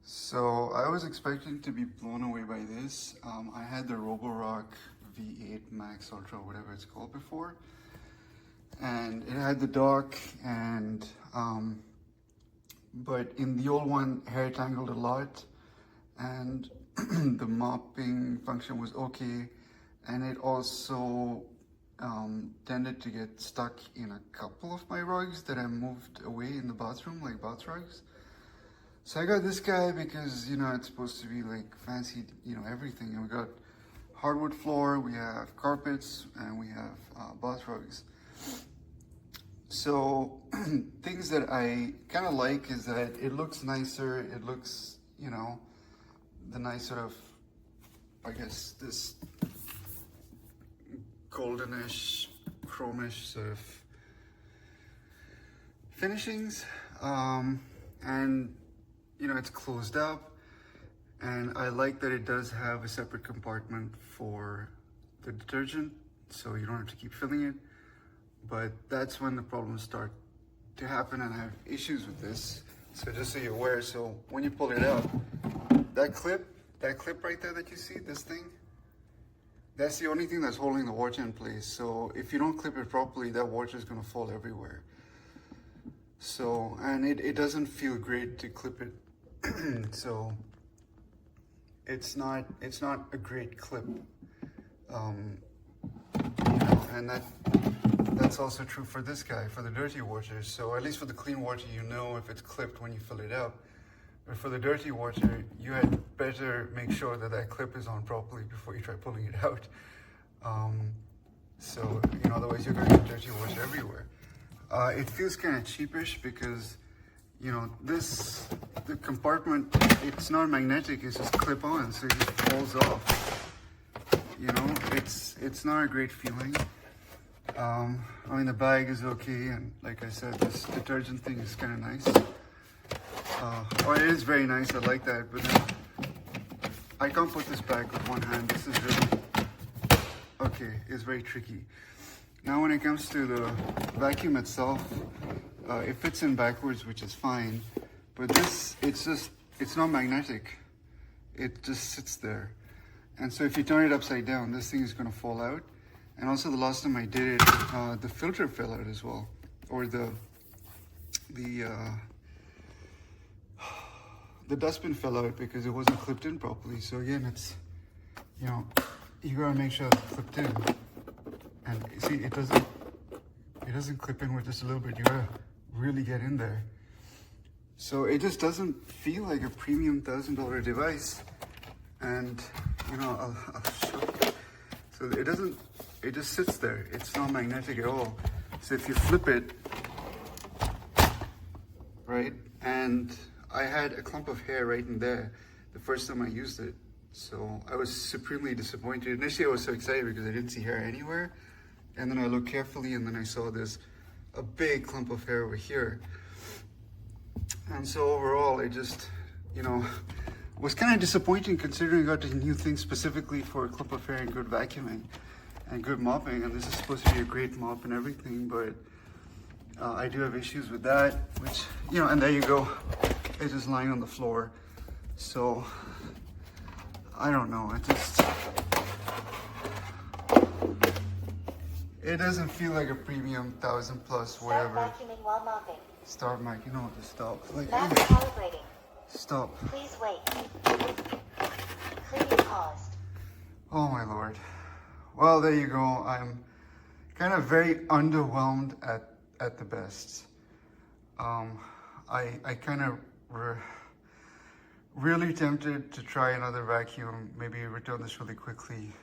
So I was expecting to be blown away by this. I had the Roborock V8 Max Ultra, whatever it's called before, and it had the dock, and but in the old one, hair tangled a lot, and the mopping function was okay, and it also tended to get stuck in a couple of my rugs that I moved away in the bathroom, like bath rugs. So I got this guy because, you know, it's supposed to be like fancy, you know, everything. And we got hardwood floor, we have carpets, and we have bath rugs. So things that I kind of like is that it looks nicer. It looks, you know, the nice sort of, I guess, this goldenish, chromish sort of finishings. And you know, it's closed up, and I like that it does have a separate compartment for the detergent, so you don't have to keep filling it. But that's when the problems start to happen, and I have issues with this. So just so you're aware, so when you pull it out, that clip right there that you see, this thing, that's the only thing that's holding the water in place. So if you don't clip it properly, that water is going to fall everywhere. So, and it doesn't feel great to clip it. So it's not a great clip, you know, and that's also true for this guy, for the dirty water. So at least for the clean water, you know if it's clipped when you fill it up. But for the dirty water, you had better make sure that that clip is on properly before you try pulling it out. So, you know, otherwise you're going to get dirty water everywhere. It feels kind of cheapish because, you know, the compartment, it's not magnetic, it's just clip on, so it just falls off. You know, it's not a great feeling. I mean, the bag is okay, and like I said, this detergent thing is kind of nice. It is very nice, I like that, but then I can't put this back with one hand. This is really, okay, it's very tricky. Now when it comes to the vacuum itself, it fits in backwards, which is fine, but this, it's not magnetic. It just sits there. And so if you turn it upside down, this thing is gonna fall out. And also the last time I did it, the filter fell out as well. Or the dustbin fell out because it wasn't clipped in properly. So again, it's, you know, you gotta make sure it's clipped in. And see, it doesn't clip in with just a little bit. You gotta really get in there. So it just doesn't feel like a premium $1,000 device. And you know, I'll show you. So it just sits there. It's not magnetic at all. So if you flip it, right? And I had a clump of hair right in there the first time I used it. So I was supremely disappointed. Initially I was so excited because I didn't see hair anywhere. And then I looked carefully and then I saw a big clump of hair over here. And so overall, it just, you know, was kind of disappointing considering I got a new thing specifically for a clump of hair and good vacuuming and good mopping. And this is supposed to be a great mop and everything, but I do have issues with that, which, you know, and there you go. It's just lying on the floor. So, I don't know, it doesn't feel like a premium 1,000 plus whatever. Start vacuuming while mopping. Start vacuuming, you know what to stop. Like, Not calibrating. Stop. Please wait. Cleaning paused. Oh my lord. Well, there you go. I'm kind of very underwhelmed at the best. I kind of really tempted to try another vacuum, maybe return this really quickly.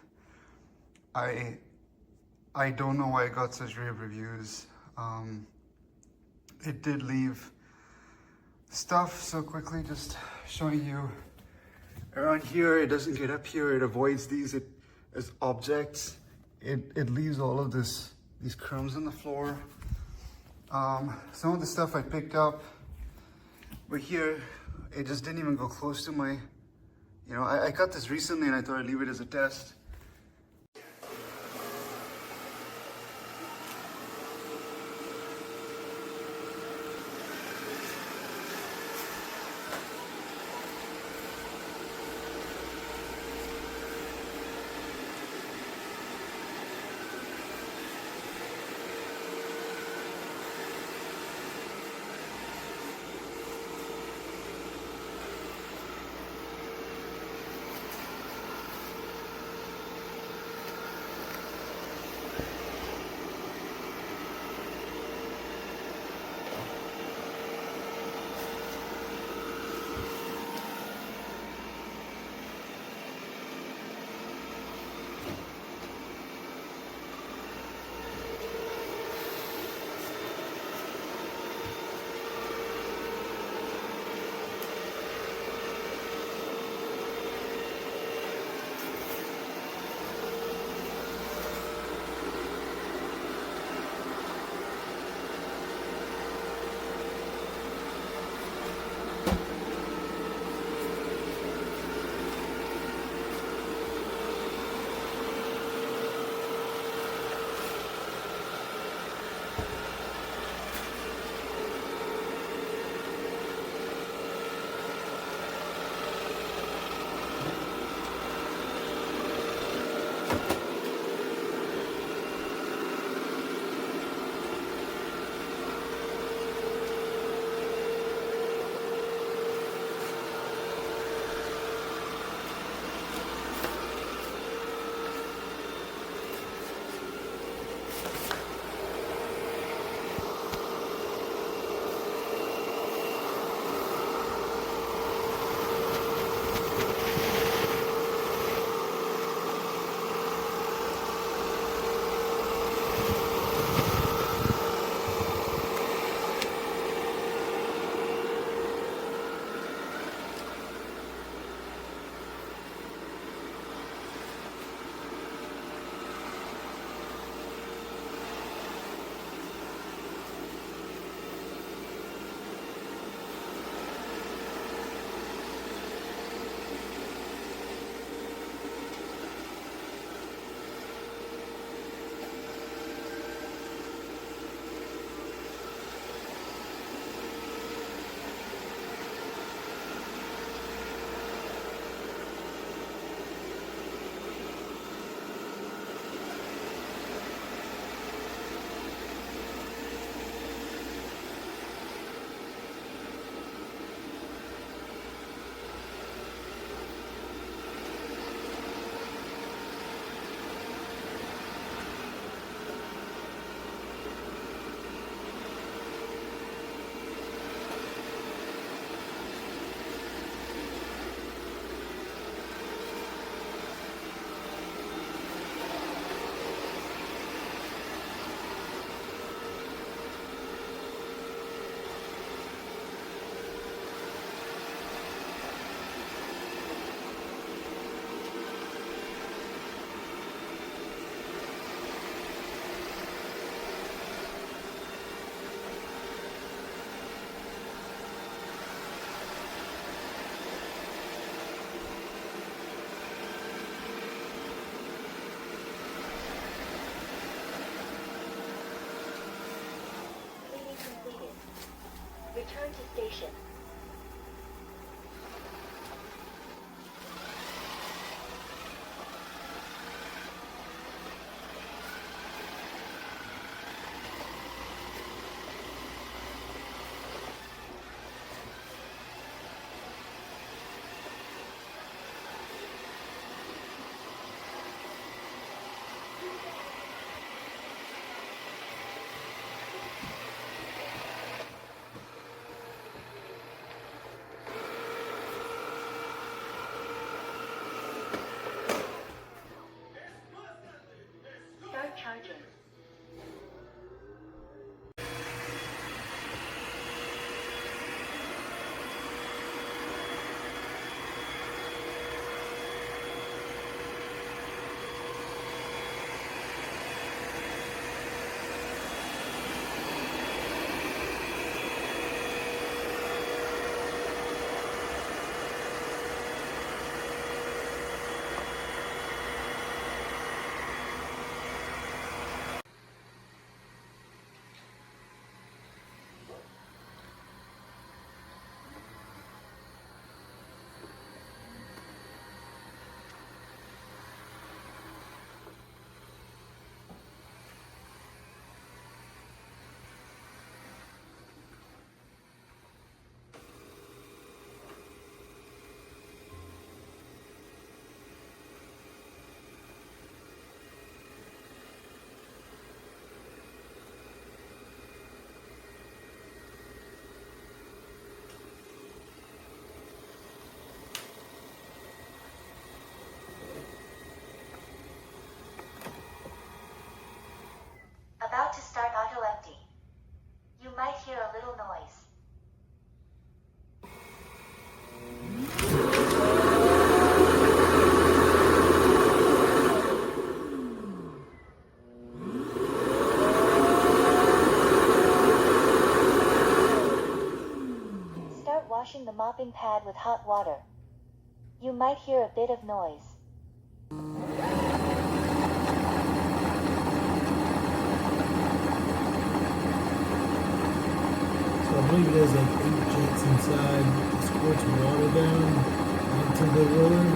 I don't know why I got such rave reviews. It did leave stuff so quickly, just showing you around here. It doesn't get up here. It avoids these as objects. It leaves all of these crumbs on the floor. Some of the stuff I picked up, but here it just didn't even go close to my, you know, I got this recently and I thought I'd leave it as a test. Return to station. Start charging. About to start auto empty. You might hear a little noise. Start washing the mopping pad with hot water. You might hear a bit of noise. So I believe there's like 8 jets inside. It squirts water down onto the roller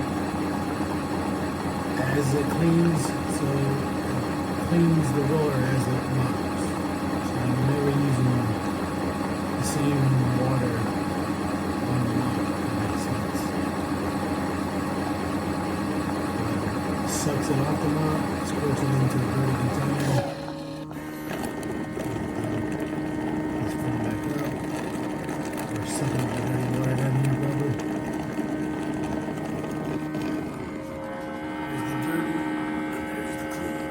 as it cleans. So it cleans the roller as it mops. So you're never using the same water on the mop, if that makes sense. It sucks it off the mop, squirts it into the dirty container. Sucking up the dirty water down here, rubber. There's the dirty, and there's the clean.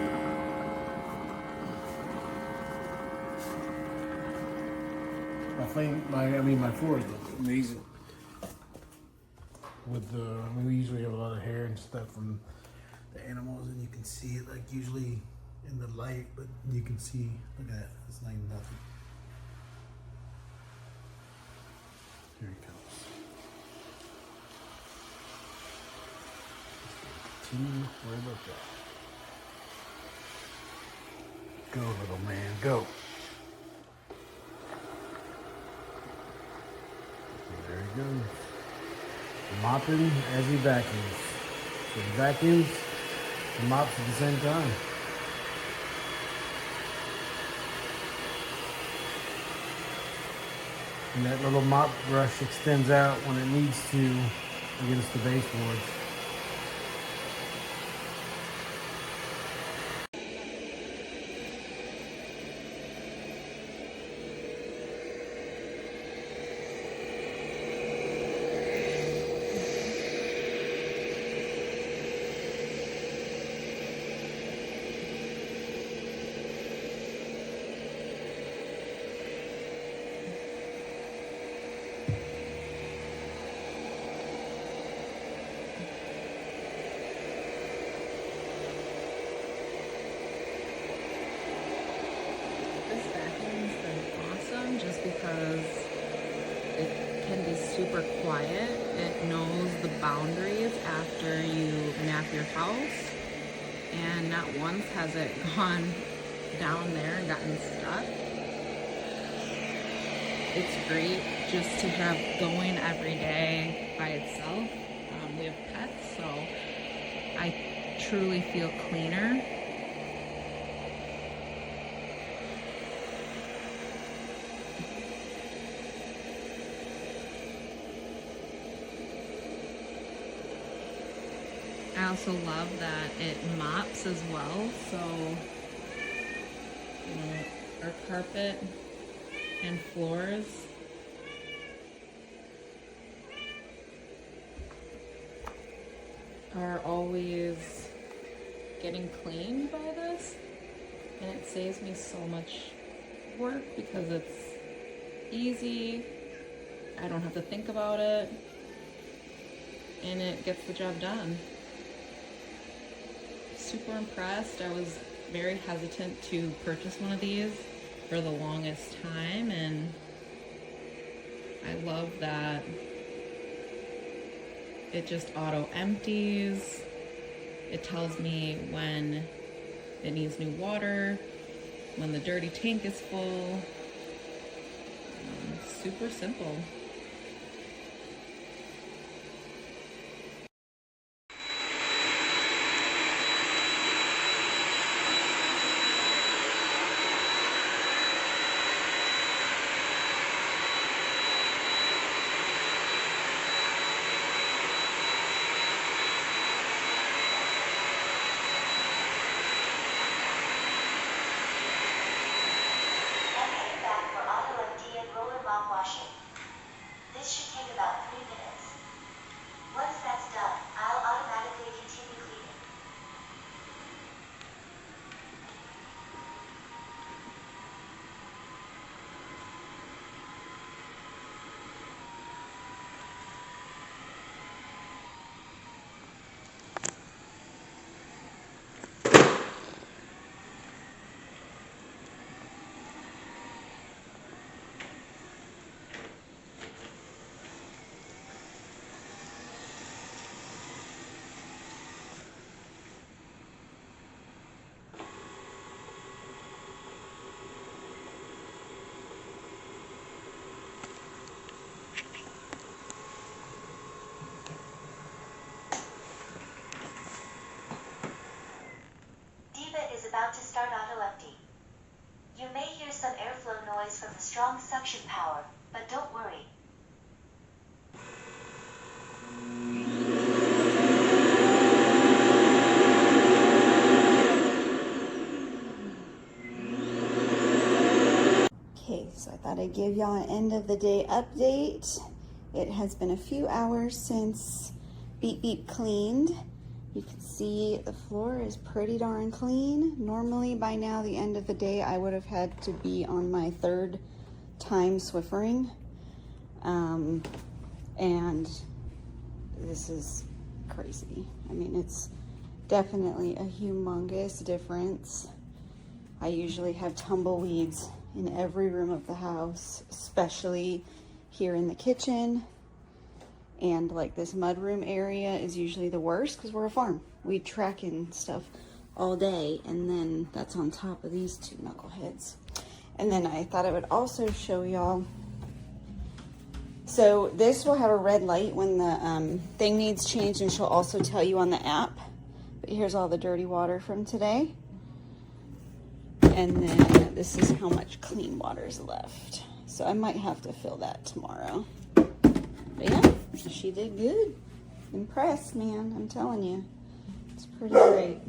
My floor looks amazing. With we usually have a lot of hair and stuff from the animals, and you can see it like usually in the light, but you can see, look at that, it's like nothing. Here he comes. Continue where it looked at. Go, little man, go. There he goes. Mopping as he vacuums. So he vacuums and mops at the same time. And that little mop brush extends out when it needs to against the baseboards. Just because it can be super quiet. It knows the boundaries after you map your house, and not once has it gone down there and gotten stuck. it's great just to have going every day by itself. We have pets, so I truly feel cleaner. I also love that it mops as well, so you know, our carpet and floors are always getting cleaned by this, and it saves me so much work because it's easy, I don't have to think about it, and it gets the job done. Super impressed. I was very hesitant to purchase one of these for the longest time, and I love that it just auto empties. It tells me when it needs new water, when the dirty tank is full. Super simple. This should take about 3 minutes. Once that's done, I'll automatically continue cleaning. Is about to start auto-empty. You may hear some airflow noise from the strong suction power, but don't worry. Okay, so I thought I'd give y'all an end of the day update. It has been a few hours since Beep Beep cleaned. You can see the floor is pretty darn clean. Normally by now, the end of the day, I would have had to be on my 3rd time Swiffering. And this is crazy. I mean, it's definitely a humongous difference. I usually have tumbleweeds in every room of the house, especially here in the kitchen. And like this mudroom area is usually the worst because we're a farm. We track in stuff all day, and then that's on top of these 2 knuckleheads. And then I thought I would also show y'all. So this will have a red light when the thing needs changed, and she'll also tell you on the app. But here's all the dirty water from today. And then this is how much clean water is left. So I might have to fill that tomorrow. But yeah, she did good. Impressed, man, I'm telling you. It's pretty great.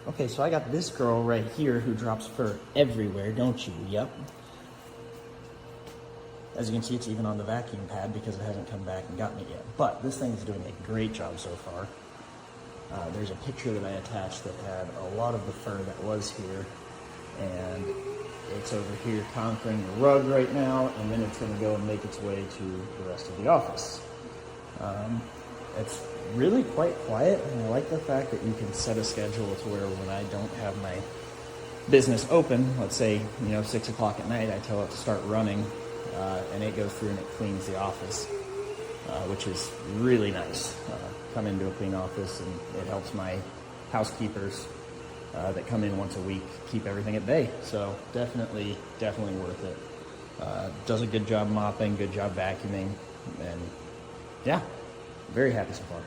Okay, so I got this girl right here who drops fur everywhere, don't you? Yep. As you can see, it's even on the vacuum pad because it hasn't come back and gotten it yet. But this thing is doing a great job so far. There's a picture that I attached that had a lot of the fur that was here, and it's over here conquering the rug right now, and then it's going to go and make its way to the rest of the office. It's really quite quiet, and I like the fact that you can set a schedule to where when I don't have my business open, let's say, 6 o'clock at night, I tell it to start running, and it goes through and it cleans the office, which is really nice. Come into a clean office, and it helps my housekeepers that come in once a week keep everything at bay. So definitely worth it. Does a good job mopping, good job vacuuming, and yeah, very happy so far.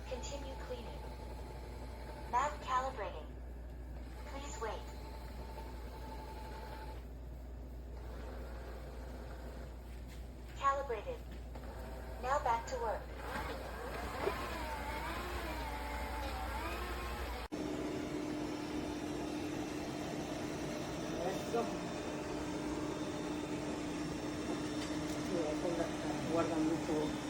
Continue cleaning. Map calibrating. Please wait. Calibrated. Now back to work. Guarda mucho